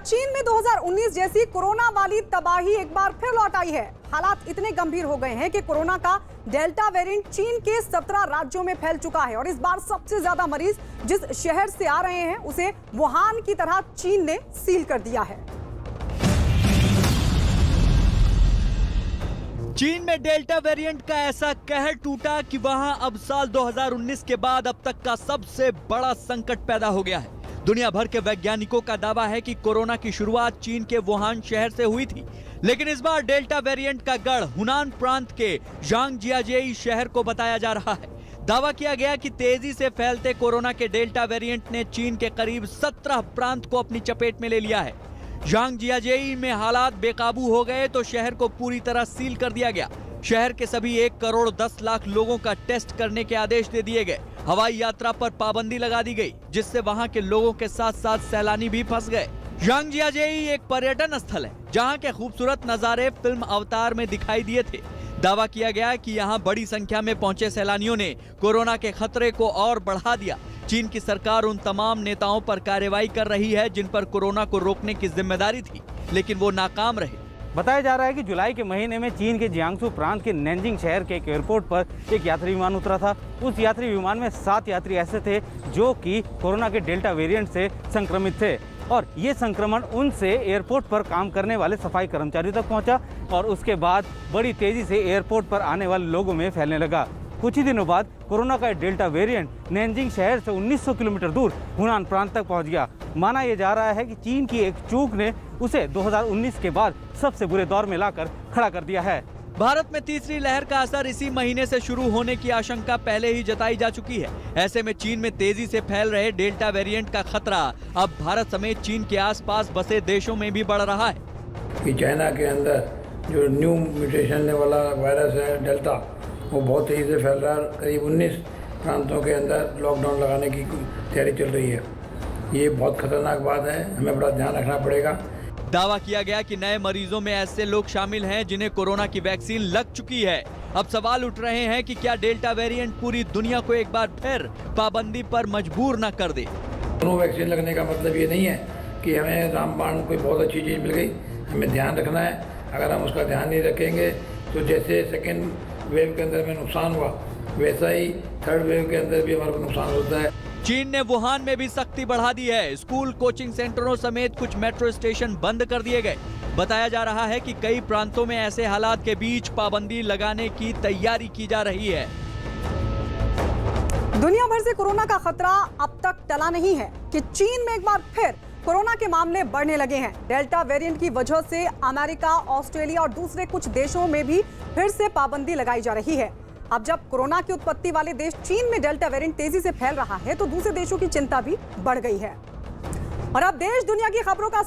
चीन में 2019 जैसी कोरोना वाली तबाही एक बार फिर लौट आई है। हालात इतने गंभीर हो गए हैं कि कोरोना का डेल्टा वेरिएंट चीन के 17 राज्यों में फैल चुका है और इस बार सबसे ज्यादा मरीज जिस शहर से आ रहे हैं उसे वुहान की तरह चीन ने सील कर दिया है। चीन में डेल्टा वेरिएंट का ऐसा कहर टूटा कि वहां अब साल 2019 के बाद अब तक का सबसे बड़ा संकट पैदा हो गया है। दुनिया भर के वैज्ञानिकों का दावा है कि कोरोना की शुरुआत चीन के वुहान शहर से हुई थी, लेकिन इस बार डेल्टा वेरिएंट का गढ़ हुनान प्रांत के ज़ांगजियाजेई शहर को बताया जा रहा है। दावा किया गया कि तेजी से फैलते कोरोना के डेल्टा वेरिएंट ने चीन के करीब 17 प्रांत को अपनी चपेट में ले लिया है। ज़ांगजियाजेई में हालात बेकाबू हो गए तो शहर को पूरी तरह सील कर दिया गया। शहर के सभी 1 करोड़ 10 लाख लोगों का टेस्ट करने के आदेश दे दिए गए। हवाई यात्रा पर पाबंदी लगा दी गई, जिससे वहां के लोगों के साथ साथ सैलानी भी फंस गए। ज़ांगजियाजेई एक पर्यटन स्थल है जहां के खूबसूरत नजारे फिल्म अवतार में दिखाई दिए थे। दावा किया गया कि यहां बड़ी संख्या में पहुंचे सैलानियों ने कोरोना के खतरे को और बढ़ा दिया। चीन की सरकार उन तमाम नेताओं पर कार्रवाई कर रही है जिन पर कोरोना को रोकने की जिम्मेदारी थी, लेकिन वो नाकाम रहे। बताया जा रहा है कि जुलाई के महीने में चीन के जियांगसू प्रांत के नैनजिंग शहर के एक एयरपोर्ट पर एक यात्री विमान उतरा था। उस यात्री विमान में 7 यात्री ऐसे थे जो कि कोरोना के डेल्टा वेरिएंट से संक्रमित थे और ये संक्रमण उनसे एयरपोर्ट पर काम करने वाले सफाई कर्मचारियों तक पहुंचा और उसके बाद बड़ी तेजी से एयरपोर्ट पर आने वाले लोगों में फैलने लगा। कुछ ही दिनों बाद कोरोना का डेल्टा वेरिएंट नैनजिंग शहर से 1900 किलोमीटर दूर हुनान प्रांत तक पहुंच गया। माना यह जा रहा है कि चीन की एक चूक ने उसे 2019 के बाद सबसे बुरे दौर में लाकर खड़ा कर दिया है। भारत में तीसरी लहर का असर इसी महीने से शुरू होने की आशंका पहले ही जताई जा चुकी है। ऐसे में चीन में तेजी से फैल रहे डेल्टा वेरिएंट का खतरा अब भारत समेत चीन के आसपास बसे देशों में भी बढ़ रहा है। कि चाइना के अंदर जो न्यू म्यूटेशन वाला वायरस है डेल्टा, वो बहुत तेजी से फैल रहा है। करीब 19 प्रांतों के अंदर लॉकडाउन लगाने की तैयारी चल रही है। ये बहुत खतरनाक बात है, हमें बड़ा ध्यान रखना पड़ेगा। दावा किया गया कि नए मरीजों में ऐसे लोग शामिल हैं जिन्हें कोरोना की वैक्सीन लग चुकी है। अब सवाल उठ रहे हैं कि क्या डेल्टा वेरिएंट पूरी दुनिया को एक बार फिर पाबंदी पर मजबूर न कर दे। दोनों वैक्सीन लगने का मतलब ये नहीं है कि हमें रामबाण कोई बहुत अच्छी चीज़ मिल गई। हमें ध्यान रखना है। अगर हम उसका ध्यान नहीं रखेंगे तो जैसे सेकेंड वेव के अंदर में नुकसान हुआ, वैसा ही थर्ड वेव के अंदर भी हमारा नुकसान होता है। चीन ने वुहान में भी सख्ती बढ़ा दी है। स्कूल, कोचिंग सेंटरों समेत कुछ मेट्रो स्टेशन बंद कर दिए गए। बताया जा रहा है कि कई प्रांतों में ऐसे हालात के बीच पाबंदी लगाने की तैयारी की जा रही है। दुनिया भर से कोरोना का खतरा अब तक टला नहीं है कि चीन में एक बार फिर कोरोना के मामले बढ़ने लगे हैं। डेल्टा वेरिएंट की वजह से अमेरिका, ऑस्ट्रेलिया और दूसरे कुछ देशों में भी फिर से पाबंदी लगाई जा रही है। अब जब कोरोना की उत्पत्ति वाले देश चीन में डेल्टा वेरिएंट तेजी से फैल रहा है तो दूसरे देशों की चिंता भी बढ़ गई है। और अब देश दुनिया की खबरों का